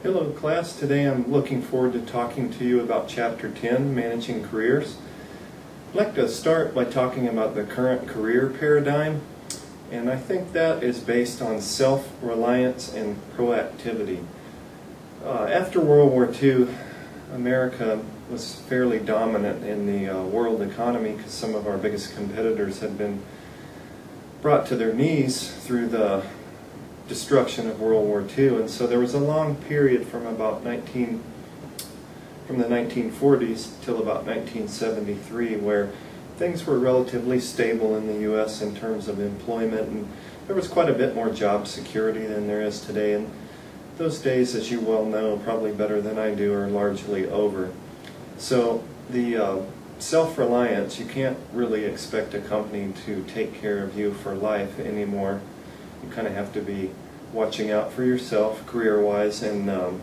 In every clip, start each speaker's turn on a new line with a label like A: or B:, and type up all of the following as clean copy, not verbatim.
A: Hello class, today I'm looking forward to talking to you about Chapter 10, Managing Careers. I'd like to start by talking about the current career paradigm, and I think that is based on self-reliance and proactivity. After World War II, America was fairly dominant in the world economy because some of our biggest competitors had been brought to their knees through the destruction of World War II, and so there was a long period from the 1940s till about 1973 where things were relatively stable in the U.S. in terms of employment, and there was quite a bit more job security than there is today. And those days, as you well know, probably better than I do, are largely over. So the self-reliance, you can't really expect a company to take care of you for life anymore. You kind of have to be watching out for yourself career-wise and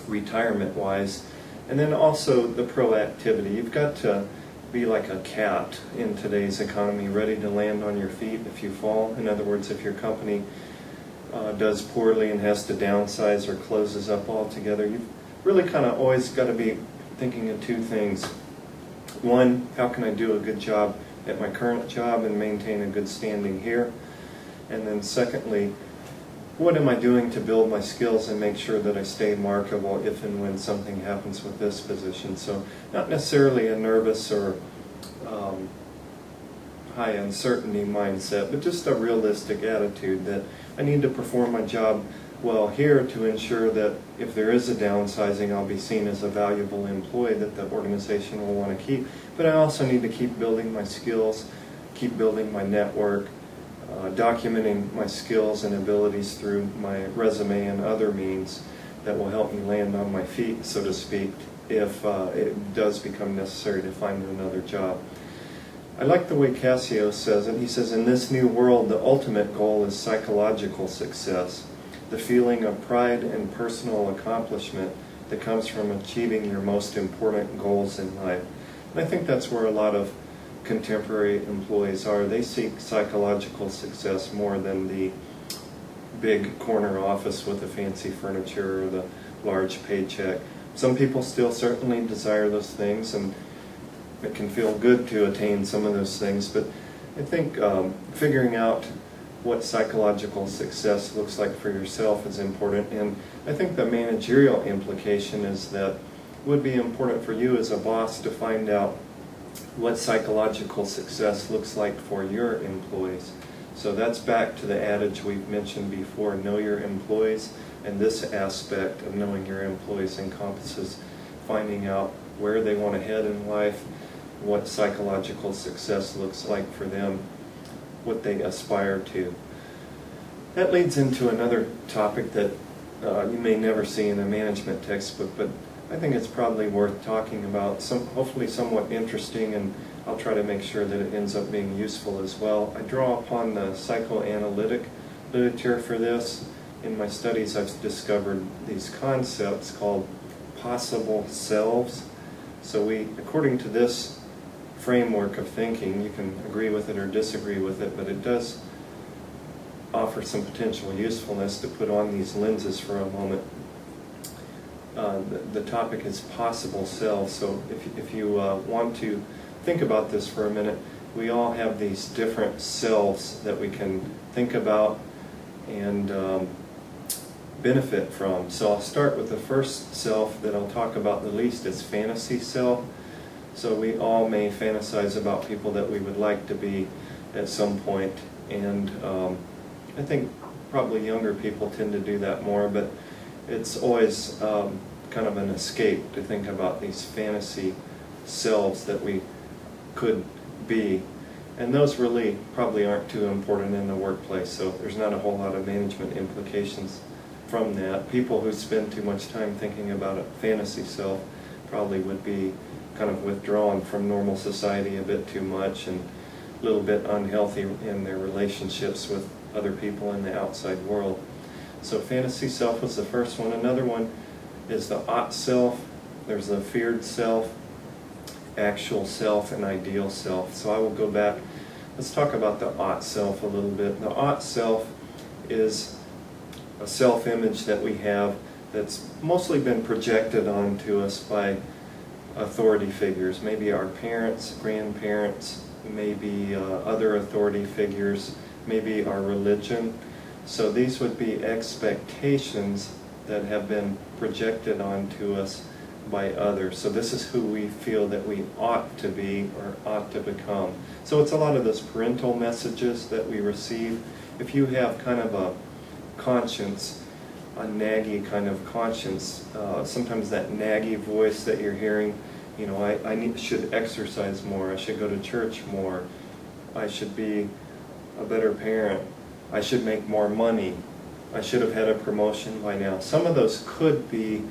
A: retirement-wise. And then also the proactivity. You've got to be like a cat in today's economy, ready to land on your feet if you fall. In other words, if your company does poorly and has to downsize or closes up altogether, you've really kind of always got to be thinking of two things. One, how can I do a good job at my current job and maintain a good standing here? And then secondly, what am I doing to build my skills and make sure that I stay marketable if and when something happens with this position? So not necessarily a nervous or high uncertainty mindset, but just a realistic attitude that I need to perform my job well here to ensure that if there is a downsizing, I'll be seen as a valuable employee that the organization will want to keep. But I also need to keep building my skills, keep building my network, documenting my skills and abilities through my resume and other means that will help me land on my feet, so to speak, if it does become necessary to find another job. I like the way Cassio says it. He says, in this new world, the ultimate goal is psychological success, the feeling of pride and personal accomplishment that comes from achieving your most important goals in life. And I think that's where a lot of contemporary employees are. They seek psychological success more than the big corner office with the fancy furniture or the large paycheck. Some people still certainly desire those things, and it can feel good to attain some of those things, but I think figuring out what psychological success looks like for yourself is important. And I think the managerial implication is that it would be important for you as a boss to find out what psychological success looks like for your employees. So that's back to the adage we've mentioned before, know your employees, and this aspect of knowing your employees encompasses finding out where they want to head in life, what psychological success looks like for them, what they aspire to. That leads into another topic that you may never see in a management textbook, but I think it's probably worth talking about, hopefully somewhat interesting, and I'll try to make sure that it ends up being useful as well. I draw upon the psychoanalytic literature for this. In my studies, I've discovered these concepts called possible selves. So according to this framework of thinking, you can agree with it or disagree with it, but it does offer some potential usefulness to put on these lenses for a moment. The topic is possible selves. So if you want to think about this for a minute, we all have these different selves that we can think about and benefit from. So I'll start with the first self that I'll talk about the least, is fantasy self. So we all may fantasize about people that we would like to be at some point, and I think probably younger people tend to do that more, but it's always kind of an escape to think about these fantasy selves that we could be. And those really probably aren't too important in the workplace, so there's not a whole lot of management implications from that. People who spend too much time thinking about a fantasy self probably would be kind of withdrawn from normal society a bit too much and a little bit unhealthy in their relationships with other people in the outside world. So fantasy self was the first one. Another one is the ought self. There's the feared self, actual self, and ideal self. So I will go back. Let's talk about the ought self a little bit. The ought self is a self-image that we have that's mostly been projected onto us by authority figures, maybe our parents, grandparents, maybe other authority figures, maybe our religion. So these would be expectations that have been projected onto us by others. So this is who we feel that we ought to be or ought to become. So it's a lot of those parental messages that we receive. If you have kind of a conscience, a naggy kind of conscience, sometimes that naggy voice that you're hearing, you know, I should exercise more, I should go to church more, I should be a better parent, I should make more money, I should have had a promotion by now. Some of those could be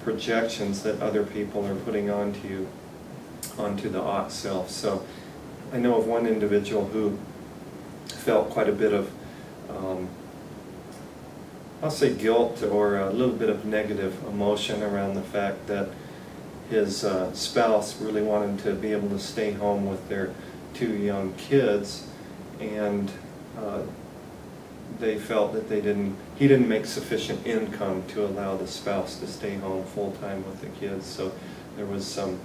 A: projections that other people are putting onto you, onto the ought self. So I know of one individual who felt quite a bit of, I'll say guilt or a little bit of negative emotion around the fact that his spouse really wanted to be able to stay home with their 2 young kids, and they felt that he didn't make sufficient income to allow the spouse to stay home full time with the kids. So there was some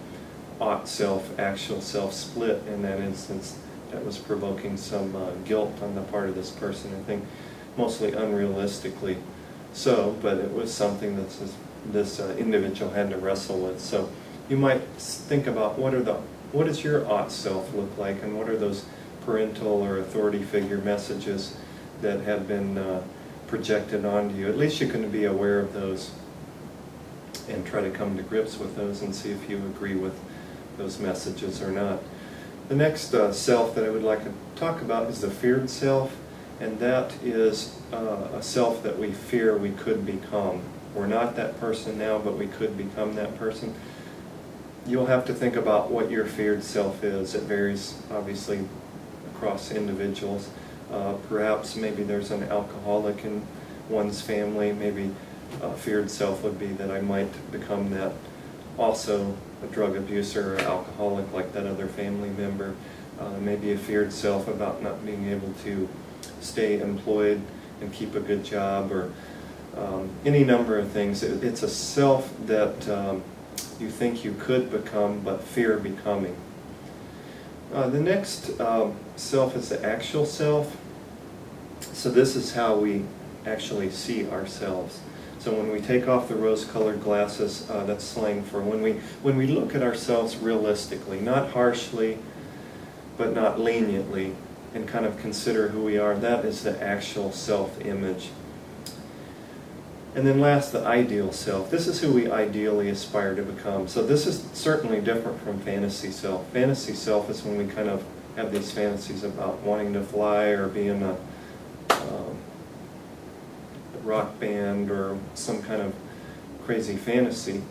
A: ought self, actual self split in that instance that was provoking some guilt on the part of this person, I think mostly unrealistically so, but it was something that this individual had to wrestle with. So you might think about what does your ought self look like, and what are those parental or authority figure messages that have been projected onto you. At least you can be aware of those and try to come to grips with those and see if you agree with those messages or not. The next self that I would like to talk about is the feared self, and that is a self that we fear we could become. We're not that person now, but we could become that person. You'll have to think about what your feared self is. It varies, obviously, across individuals. Perhaps maybe there's an alcoholic in one's family. Maybe a feared self would be that I might become that, also a drug abuser or alcoholic like that other family member. Maybe a feared self about not being able to stay employed and keep a good job, or any number of things. It's a self that you think you could become but fear becoming. The next self is the actual self. So this is how we actually see ourselves. So when we take off the rose-colored glasses, that's slang for when we look at ourselves realistically, not harshly, but not leniently, and kind of consider who we are. That is the actual self-image. And then last, the ideal self. This is who we ideally aspire to become. So this is certainly different from fantasy self. Fantasy self is when we kind of have these fantasies about wanting to fly or be in a rock band or some kind of crazy fantasy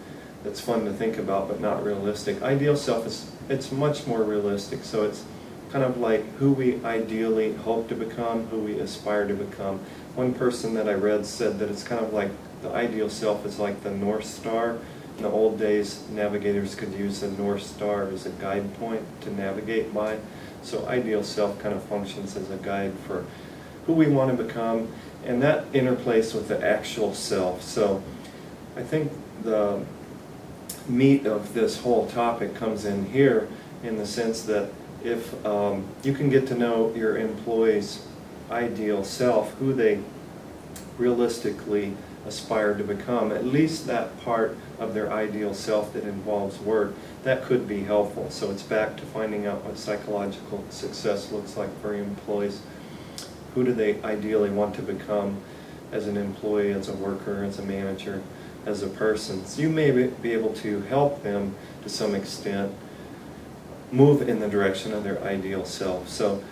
A: that's fun to think about but not realistic. Ideal self it's much more realistic. So it's kind of like who we ideally hope to become, who we aspire to become. One person that I read said that it's kind of like the ideal self is like the North Star. In the old days, navigators could use the North Star as a guide point to navigate by. So ideal self kind of functions as a guide for who we want to become, and that interplays with the actual self. So I think the meat of this whole topic comes in here, in the sense that if you can get to know your employee's ideal self, who they realistically aspire to become, at least that part of their ideal self that involves work, that could be helpful. So it's back to finding out what psychological success looks like for employees. Who do they ideally want to become as an employee, as a worker, as a manager, as a person? So you may be able to help them to some extent move in the direction of their ideal self. So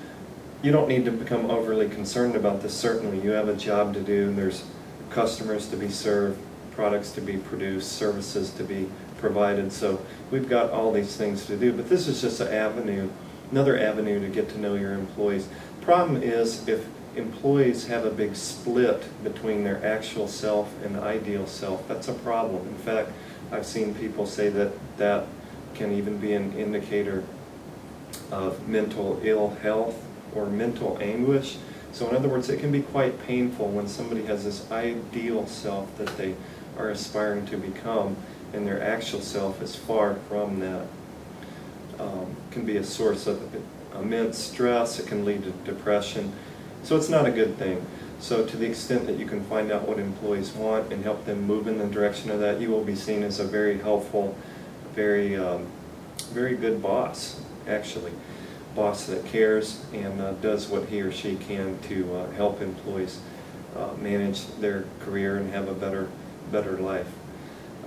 A: you don't need to become overly concerned about this. Certainly you have a job to do. There's customers to be served, products to be produced, services to be provided. So we've got all these things to do, but this is just an avenue, another avenue to get to know your employees. Problem is, if employees have a big split between their actual self and ideal self, that's a problem. In fact, I've seen people say that that can even be an indicator of mental ill health or mental anguish. So in other words, it can be quite painful when somebody has this ideal self that they are aspiring to become, and their actual self is far from that. Can be a source of immense stress. It can lead to depression. So it's not a good thing. So to the extent that you can find out what employees want and help them move in the direction of that, you will be seen as a very helpful, very good boss, actually. Boss that cares and does what he or she can to help employees manage their career and have a better life.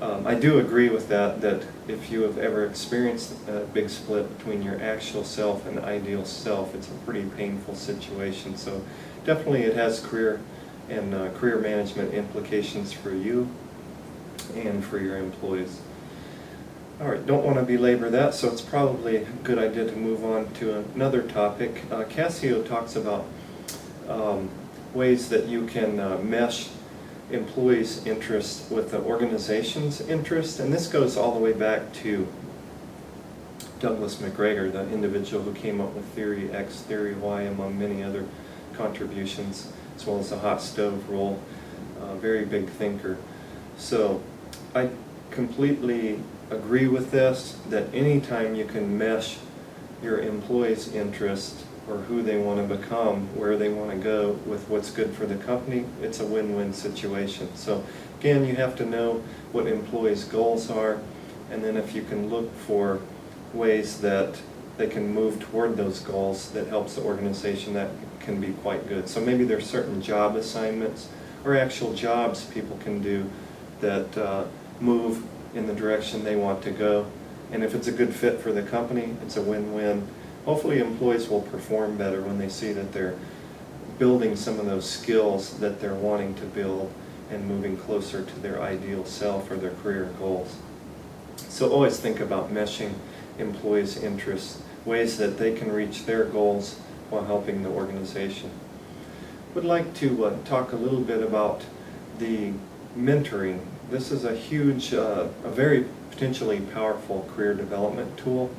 A: I do agree with that if you have ever experienced a big split between your actual self and ideal self, it's a pretty painful situation. So definitely it has career and career management implications for you and for your employees. All right, don't want to belabor that, so it's probably a good idea to move on to another topic. Cascio talks about ways that you can mesh employees' interest with the organization's interest, and this goes all the way back to Douglas McGregor, the individual who came up with Theory X, Theory Y, among many other contributions, as well as the hot stove rule. Very big thinker. So I completely agree with this, that anytime you can mesh your employees' interest or who they want to become, where they want to go with what's good for the company, it's a win-win situation. So again, you have to know what employees' goals are, and then if you can look for ways that they can move toward those goals that helps the organization, that can be quite good. So maybe there's certain job assignments or actual jobs people can do that move in the direction they want to go, and if it's a good fit for the company, it's a win-win. Hopefully employees will perform better when they see that they're building some of those skills that they're wanting to build and moving closer to their ideal self or their career goals. So always think about meshing employees' interests, ways that they can reach their goals while helping the organization. Would like to talk a little bit about the mentoring. This is a huge, a very potentially powerful career development tool.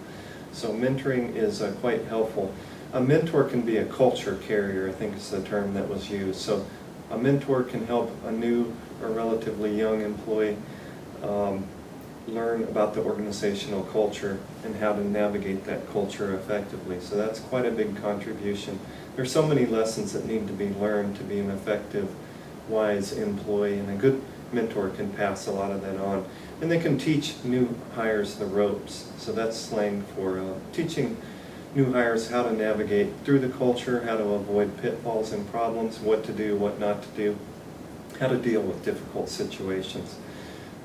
A: So mentoring is quite helpful. A mentor can be a culture carrier, I think is the term that was used. So a mentor can help a new or relatively young employee learn about the organizational culture and how to navigate that culture effectively. So that's quite a big contribution. There's so many lessons that need to be learned to be an effective, wise employee, and a good mentor can pass a lot of that on. And they can teach new hires the ropes. So that's slang for teaching new hires how to navigate through the culture, how to avoid pitfalls and problems, what to do, what not to do, how to deal with difficult situations.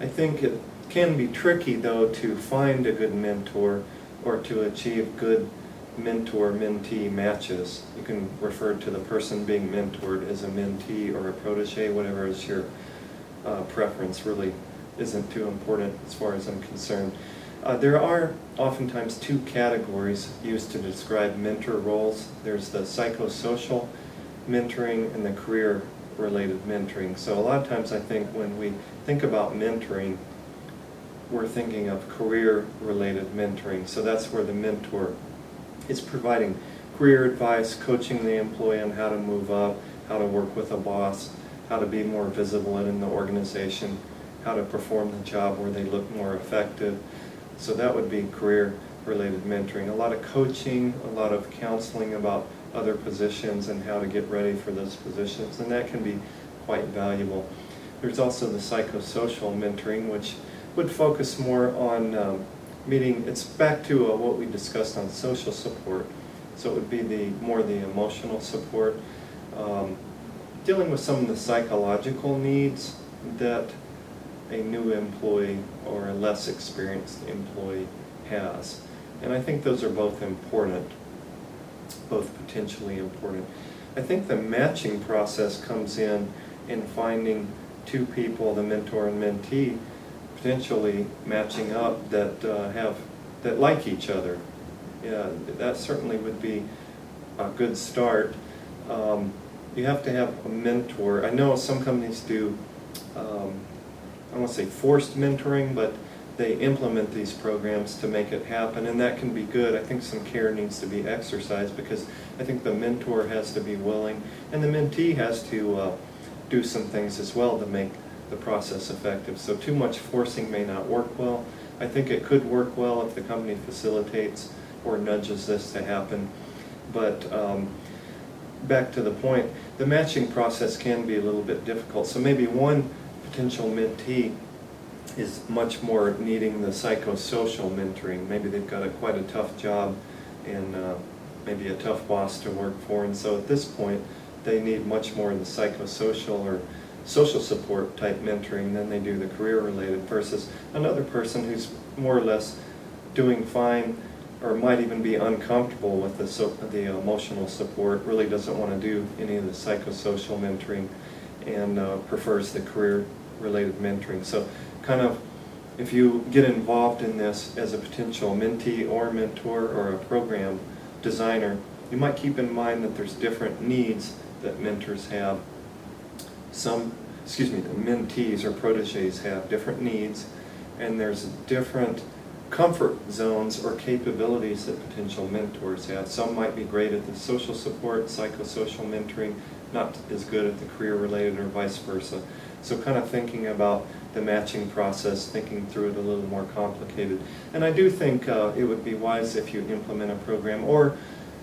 A: I think it can be tricky, though, to find a good mentor or to achieve good mentor-mentee matches. You can refer to the person being mentored as a mentee or a protege, whatever is your preference. Really isn't too important as far as I'm concerned. There are oftentimes two categories used to describe mentor roles. There's the psychosocial mentoring and the career-related mentoring. So a lot of times I think when we think about mentoring, we're thinking of career-related mentoring. So that's where the mentor is providing career advice, coaching the employee on how to move up, how to work with a boss, how to be more visible in the organization, how to perform the job where they look more effective. So that would be career-related mentoring. A lot of coaching, a lot of counseling about other positions and how to get ready for those positions, and that can be quite valuable. There's also the psychosocial mentoring, which would focus more on meeting. It's back to what we discussed on social support. So it would be more the emotional support, dealing with some of the psychological needs that a new employee or a less experienced employee has. And I think those are both important, both potentially important. I think the matching process comes in finding two people, the mentor and mentee, potentially matching up that like each other. Yeah, that certainly would be a good start. You have to have a mentor. I know some companies do, I don't want to say forced mentoring, but they implement these programs to make it happen, and that can be good. I think some care needs to be exercised, because I think the mentor has to be willing, and the mentee has to do some things as well to make the process effective. So too much forcing may not work well. I think it could work well if the company facilitates or nudges this to happen. But back to the point, the matching process can be a little bit difficult. So maybe one potential mentee is much more needing the psychosocial mentoring. Maybe they've got quite a tough job and maybe a tough boss to work for, and so at this point they need much more of the psychosocial or social support type mentoring than they do the career related, versus another person who's more or less doing fine or might even be uncomfortable with the emotional support, really doesn't want to do any of the psychosocial mentoring, and prefers the career related mentoring. So kind of, if you get involved in this as a potential mentee or mentor or a program designer, you might keep in mind that there's different needs that mentors have. The mentees or proteges have different needs, and there's different comfort zones or capabilities that potential mentors have. Some might be great at the social support, psychosocial mentoring, not as good at the career related, or vice versa. So kind of thinking about the matching process, thinking through it a little more complicated. And I do think it would be wise, if you implement a program, or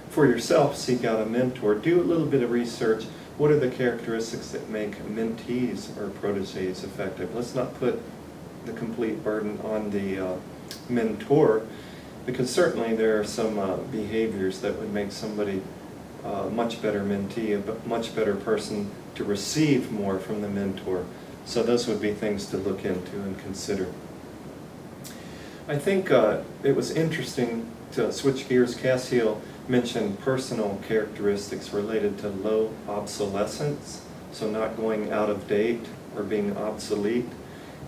A: for yourself seek out a mentor, do a little bit of research. What are the characteristics that make mentees or proteges effective? Let's not put the complete burden on the mentor, because certainly there are some behaviors that would make somebody a much better mentee, a much better person to receive more from the mentor. So those would be things to look into and consider. I think it was interesting to switch gears. Cassio mentioned personal characteristics related to low obsolescence, so not going out of date or being obsolete.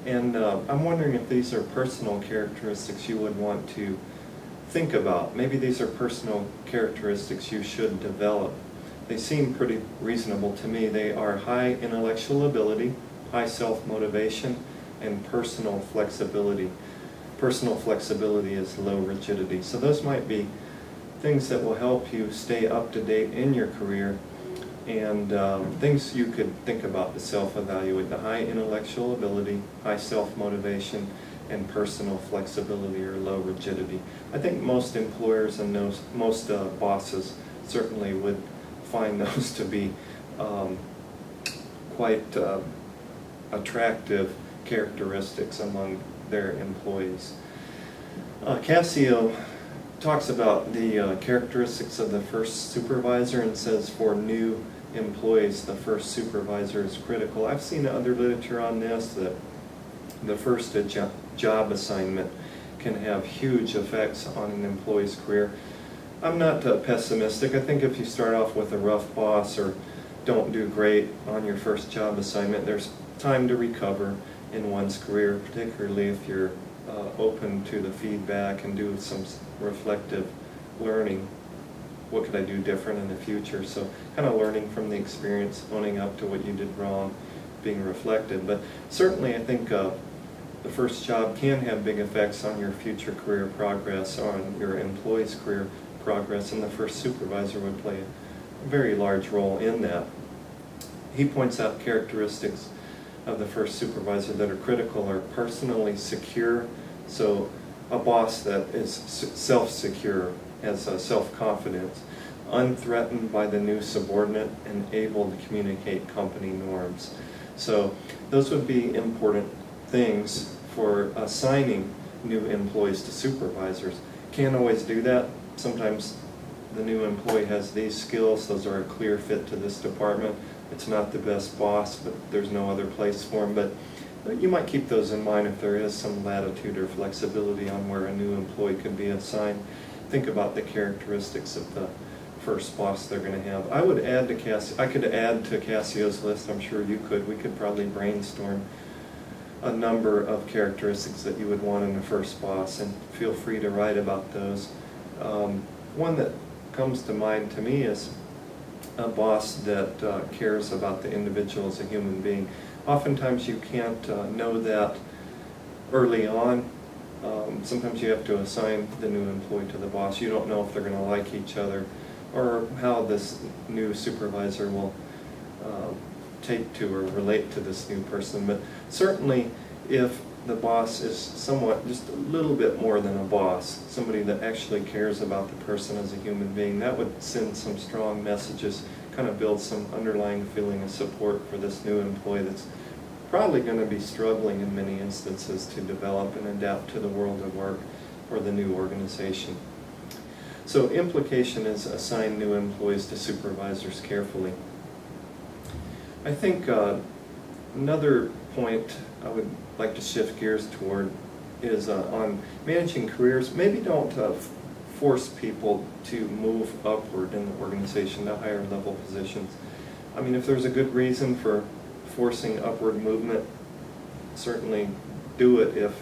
A: And I'm wondering if these are personal characteristics you would want to think about. Maybe these are personal characteristics you should develop. They seem pretty reasonable to me. They are high intellectual ability, high self-motivation, and personal flexibility. Personal flexibility is low rigidity. So those might be things that will help you stay up to date in your career, and things you could think about to self-evaluate: the high intellectual ability, high self-motivation, and personal flexibility or low rigidity. I think most employers and most bosses certainly would find those to be quite attractive characteristics among their employees. Cassio talks about the characteristics of the first supervisor and says for new employees the first supervisor is critical. I've seen other literature on this, that the first job assignment can have huge effects on an employee's career. I'm not pessimistic. I think if you start off with a rough boss or don't do great on your first job assignment, there's time to recover in one's career, particularly if you're open to the feedback and do some reflective learning. What could I do different in the future? So kind of learning from the experience, owning up to what you did wrong, being reflective. But certainly I think the first job can have big effects on your future career progress, on your employee's career progress, and the first supervisor would play a very large role in that. He points out characteristics of the first supervisor that are critical are personally secure, so a boss that is self-secure, has self-confidence, unthreatened by the new subordinate, and able to communicate company norms. So those would be important things for assigning new employees to supervisors. Can't always do that. Sometimes the new employee has these skills, those are a clear fit to this department. It's not the best boss, but there's no other place for him. But you might keep those in mind if there is some latitude or flexibility on where a new employee could be assigned. Think about the characteristics of the first boss they're going to have. I would add to I could add to Cassio's list, I'm sure you could. We could probably brainstorm a number of characteristics that you would want in a first boss, and feel free to write about those. One that comes to mind to me is a boss that cares about the individual as a human being. Oftentimes you can't know that early on Sometimes you have to assign the new employee to the boss. You don't know if they're going to like each other or how this new supervisor will take to or relate to this new person. But certainly if the boss is somewhat, just a little bit more than a boss, somebody that actually cares about the person as a human being, that would send some strong messages, kind of build some underlying feeling of support for this new employee that's probably going to be struggling in many instances to develop and adapt to the world of work or the new organization. So implication is assign new employees to supervisors carefully. I think another point I would like to shift gears toward is on managing careers. Maybe don't force people to move upward in the organization to higher level positions. I mean, if there's a good reason for forcing upward movement, certainly do it if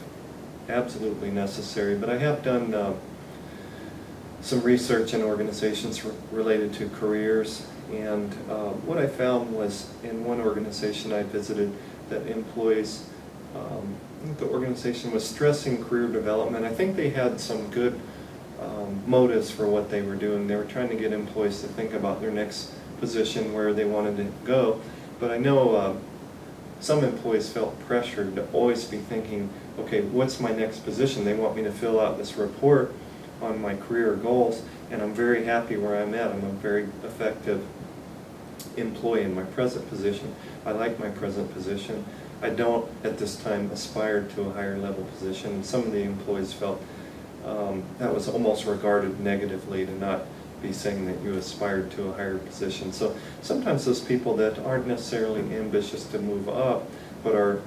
A: absolutely necessary. But I have done some research in organizations related to careers, and what I found was in one organization I visited that employees, the organization was stressing career development. I think they had some good motives for what they were doing. They were trying to get employees to think about their next position, where they wanted to go. But I know some employees felt pressured to always be thinking, okay, what's my next position? They want me to fill out this report on my career goals, and I'm very happy where I'm at. I'm a very effective employee in my present position. I like my present position. I don't at this time aspire to a higher level position. Some of the employees felt that was almost regarded negatively, to not be saying that you aspired to a higher position. So sometimes those people that aren't necessarily ambitious to move up but are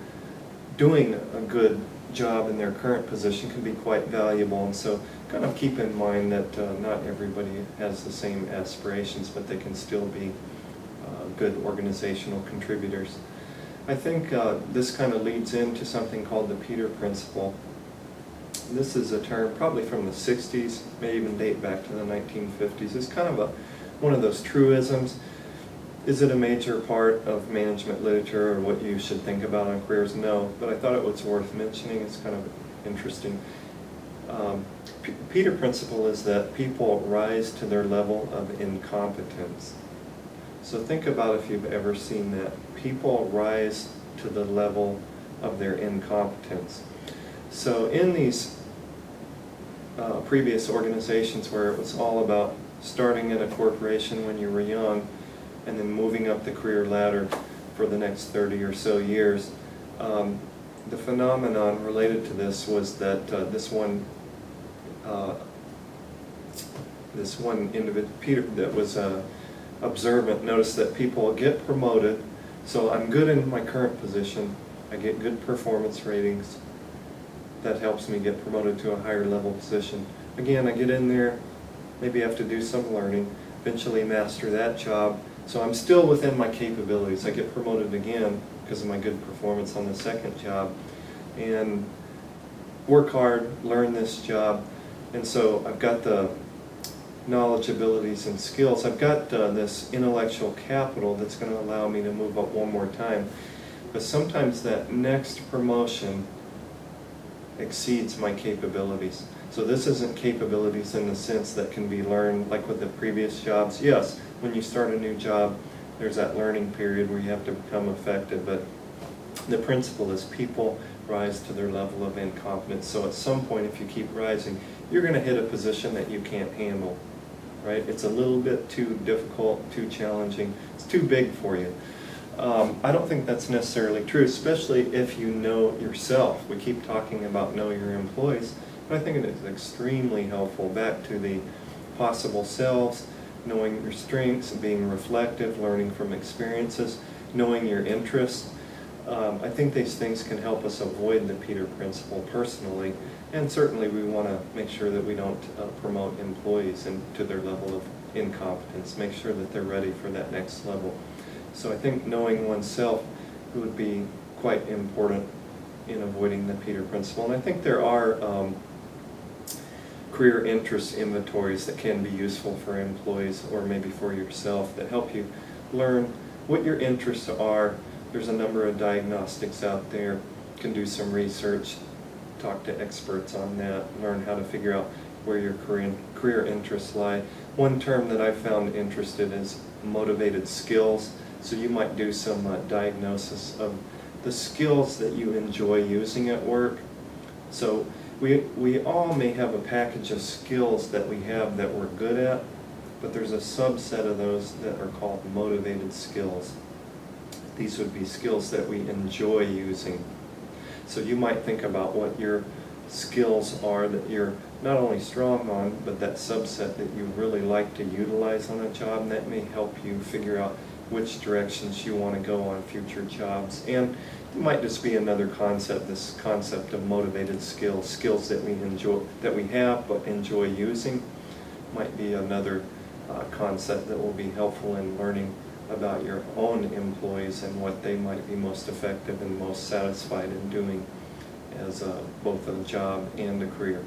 A: doing a good job in their current position can be quite valuable. And so kind of keep in mind that not everybody has the same aspirations, but they can still be good organizational contributors. I think this kind of leads into something called the Peter Principle. This is a term probably from the 60s, may even date back to the 1950s. It's kind of one of those truisms. Is it a major part of management literature or what you should think about on careers? No, but I thought it was worth mentioning. It's kind of interesting. Peter Principle is that people rise to their level of incompetence. So think about if you've ever seen that. People rise to the level of their incompetence. So in these previous organizations where it was all about starting in a corporation when you were young and then moving up the career ladder for the next 30 or so years, the phenomenon related to this was that this one individual, Peter, that was observant, noticed that people get promoted. So I'm good in my current position, I get good performance ratings, that helps me get promoted to a higher level position. Again, I get in there, maybe have to do some learning, eventually master that job. So I'm still within my capabilities. I get promoted again because of my good performance on the second job, and work hard, learn this job. And so I've got the knowledge, abilities, and skills. I've got this intellectual capital that's going to allow me to move up one more time. But sometimes that next promotion exceeds my capabilities. So this isn't capabilities in the sense that can be learned like with the previous jobs. Yes, when you start a new job, there's that learning period where you have to become effective, but the principle is people rise to their level of incompetence. So at some point, if you keep rising, you're going to hit a position that you can't handle, right? It's a little bit too difficult, too challenging, it's too big for you. I don't think that's necessarily true, especially if you know yourself. We keep talking about know your employees, but I think it is extremely helpful, back to the possible selves, knowing your strengths, being reflective, learning from experiences, knowing your interests. I think these things can help us avoid the Peter Principle personally, and certainly we want to make sure that we don't promote employees to their level of incompetence, make sure that they're ready for that next level. So I think knowing oneself would be quite important in avoiding the Peter Principle. And I think there are career interest inventories that can be useful for employees or maybe for yourself that help you learn what your interests are. There's a number of diagnostics out there. You can do some research talk to experts on that, learn how to figure out where your career interests lie. One term that I found interested is motivated skills. So you might do some diagnosis of the skills that you enjoy using at work. So we all may have a package of skills that we have that we're good at, but there's a subset of those that are called motivated skills. These would be skills that we enjoy using. So you might think about what your skills are that you're not only strong on, but that subset that you really like to utilize on a job, and that may help you figure out which directions you want to go on future jobs. And it might just be another concept, this concept of motivated skills, skills that we enjoy, that we have but enjoy using, might be another concept that will be helpful in learning about your own employees and what they might be most effective and most satisfied in doing as both a job and a career.